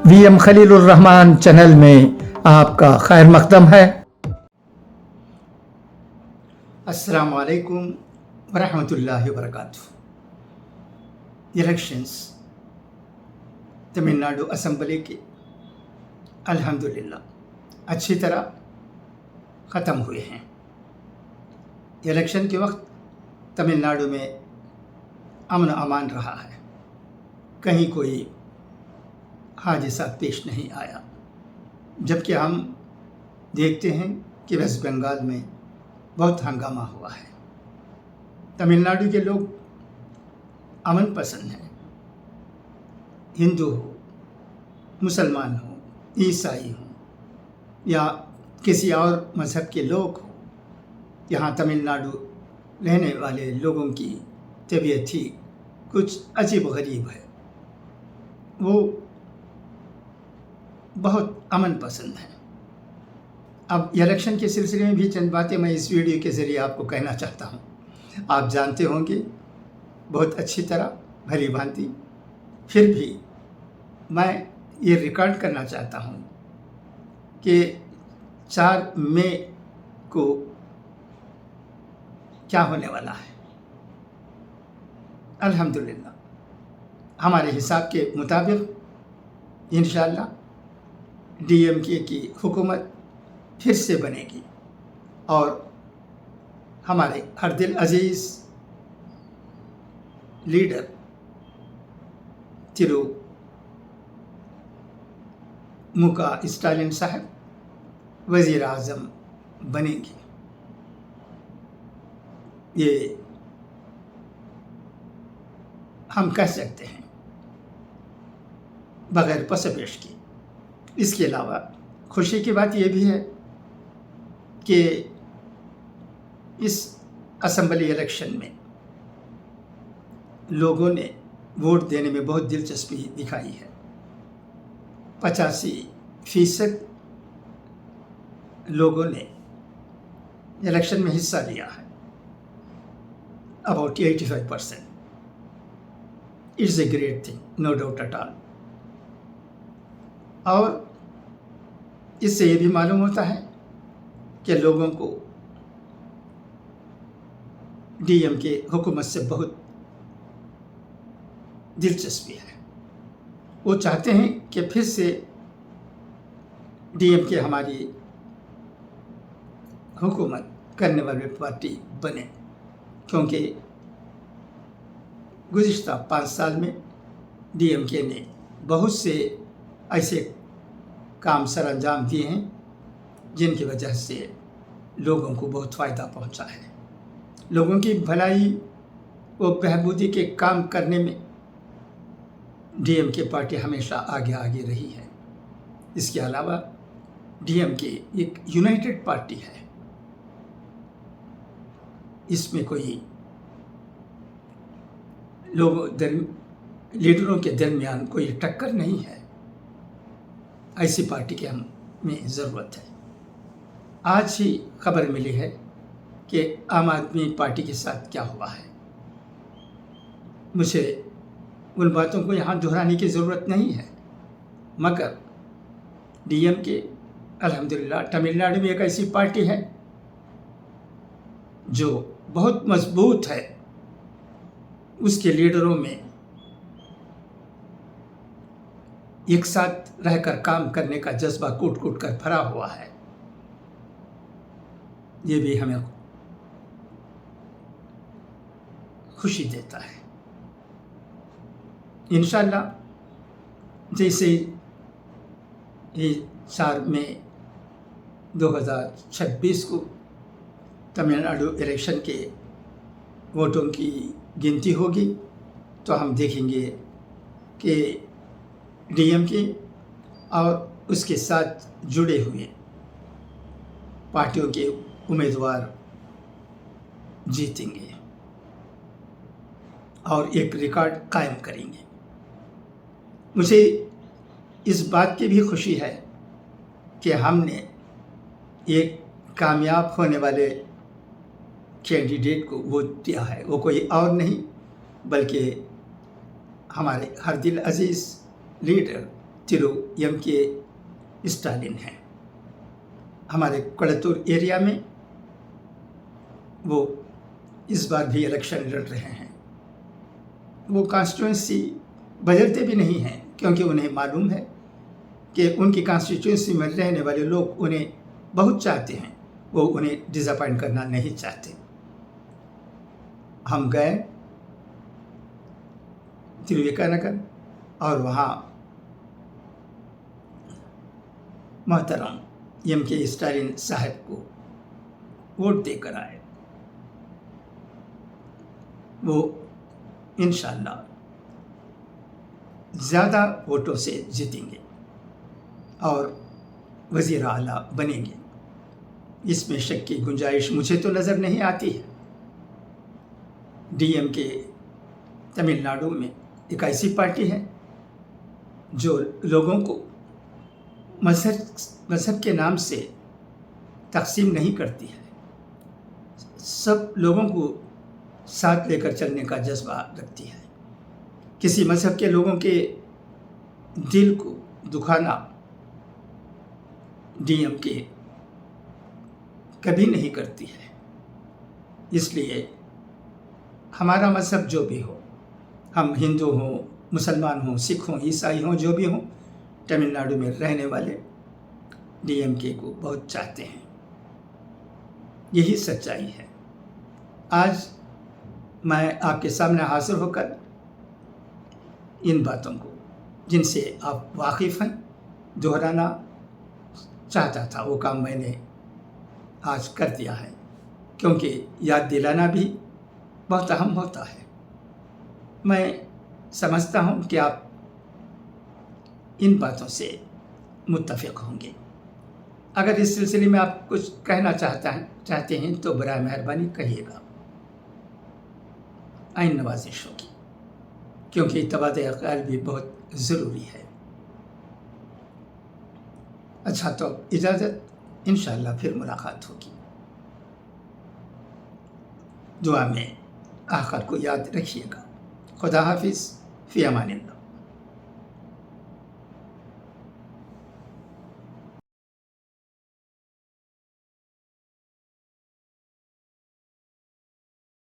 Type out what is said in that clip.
VM Khalilurrahman channel में आपका खैर मकदम है। अस्सलाम वालेकुम वरहमतुल्लाहि वबरकातुहू। इलेक्शंस तमिलनाडु असम्बली के अल्हम्दुलिल्लाह अच्छी तरह ख़त्म हुए हैं। इलेक्शन के वक्त तमिलनाडु में अमन अमान रहा है, कहीं कोई हादसा पेश नहीं आया, जबकि हम देखते हैं कि वेस्ट बंगाल में बहुत हंगामा हुआ है। तमिलनाडु के लोग अमन पसंद हैं, हिंदू हो, मुसलमान हो, ईसाई हो या किसी और मज़हब के लोग हो, यहाँ तमिलनाडु रहने वाले लोगों की तबीयत ही कुछ अजीब गरीब है। वो बहुत अमन पसंद है। अब इलेक्शन के सिलसिले में भी चंद बातें मैं इस वीडियो के ज़रिए आपको कहना चाहता हूँ। आप जानते होंगे बहुत अच्छी तरह भली भांति, फिर भी मैं ये रिकॉर्ड करना चाहता हूँ कि 4 मई को क्या होने वाला है। अल्हम्दुलिल्लाह हमारे हिसाब के मुताबिक इंशाअल्लाह DMK की हुकूमत फिर से बनेगी और हमारे हर दिल अजीज़ लीडर मुका स्टालिन साहब वज़ीर आज़म बनेंगे। ये हम कह सकते हैं बग़ैर पसपेश की। इसके अलावा खुशी की बात यह भी है कि इस असम्बली इलेक्शन में लोगों ने वोट देने में बहुत दिलचस्पी दिखाई है। 85% लोगों ने इलेक्शन में हिस्सा लिया है। About 85%। It's a great thing, no doubt at all. और इससे ये भी मालूम होता है कि लोगों को DMK हुकूमत से बहुत दिलचस्पी है। वो चाहते हैं कि फिर से DMK हमारी हुकूमत करने वाली पार्टी बने, क्योंकि गुज़िश्ता 5 साल में DMK ने बहुत से ऐसे काम सर अंजाम दिए हैं जिनकी वजह से लोगों को बहुत फ़ायदा पहुंचा है। लोगों की भलाई व बहबूदी के काम करने में DMK पार्टी हमेशा आगे आगे रही है। इसके अलावा DMK एक यूनाइटेड पार्टी है, इसमें कोई लीडरों के दरमियान कोई टक्कर नहीं है। ऐसी पार्टी की हमें ज़रूरत है। आज ही खबर मिली है कि आम आदमी पार्टी के साथ क्या हुआ है। मुझे उन बातों को यहाँ दोहराने की ज़रूरत नहीं है, मगर DMK अल्हम्दुलिल्लाह तमिलनाडु में एक ऐसी पार्टी है जो बहुत मजबूत है। उसके लीडरों में एक साथ रहकर काम करने का जज्बा कूट कूट कर भरा हुआ है। ये भी हमें खुशी देता है। इंशाअल्लाह जैसे ये 4 मई 2026 को तमिलनाडु इलेक्शन के वोटों की गिनती होगी, तो हम देखेंगे कि DMK और उसके साथ जुड़े हुए पार्टियों के उम्मीदवार जीतेंगे और एक रिकॉर्ड कायम करेंगे। मुझे इस बात की भी खुशी है कि हमने एक कामयाब होने वाले कैंडिडेट को वोट दिया है। वो कोई और नहीं बल्कि हमारे हर दिल अजीज़ लीडर तिरु एम के स्टालिन हैं। हमारे कोड़तूर एरिया में वो इस बार भी इलेक्शन लड़ रहे हैं। वो कॉन्स्टिट्यूंसी बदलते भी नहीं हैं, क्योंकि उन्हें मालूम है कि उनकी कॉन्स्टिट्यूंसी में रहने वाले लोग उन्हें बहुत चाहते हैं, वो उन्हें डिसअपॉइंट करना नहीं चाहते। हम गए तिरुविकानगर और वहाँ मोहतरम एम के स्टालिन साहब को वोट देकर आए। वो इंशाअल्लाह ज़्यादा वोटों से जीतेंगे और वज़ीर आला बनेंगे, इसमें शक की गुंजाइश मुझे तो नज़र नहीं आती है। DMK तमिलनाडु में एक ऐसी पार्टी है जो लोगों को मज़हब के नाम से तकसीम नहीं करती है, सब लोगों को साथ लेकर चलने का जज्बा रखती है। किसी मज़हब के लोगों के दिल को दुखाना DMK कभी नहीं करती है। इसलिए हमारा मज़हब जो भी हो, हम हिंदू हों, मुसलमान हों, सिख हों, ईसाई हों, जो भी हों, तमिलनाडु में रहने वाले DMK को बहुत चाहते हैं। यही सच्चाई है। आज मैं आपके सामने हाजिर होकर इन बातों को, जिनसे आप वाकिफ़ हैं, दोहराना चाहता था। वो काम मैंने आज कर दिया है, क्योंकि याद दिलाना भी बहुत अहम होता है। मैं समझता हूँ कि आप इन बातों से मुत्तफ़िक़ होंगे। अगर इस सिलसिले में आप कुछ कहना चाहते हैं तो बराए मेहरबानी कहिएगा। आइन नवाजिश होगी, क्योंकि तबादले ख़्याल भी बहुत ज़रूरी है। अच्छा, तो इजाज़त, इंशाअल्लाह फिर मुलाकात होगी। दुआ में आखिर को याद रखिएगा। खुदा हाफिज़, फ़ी अमानिल्लाह।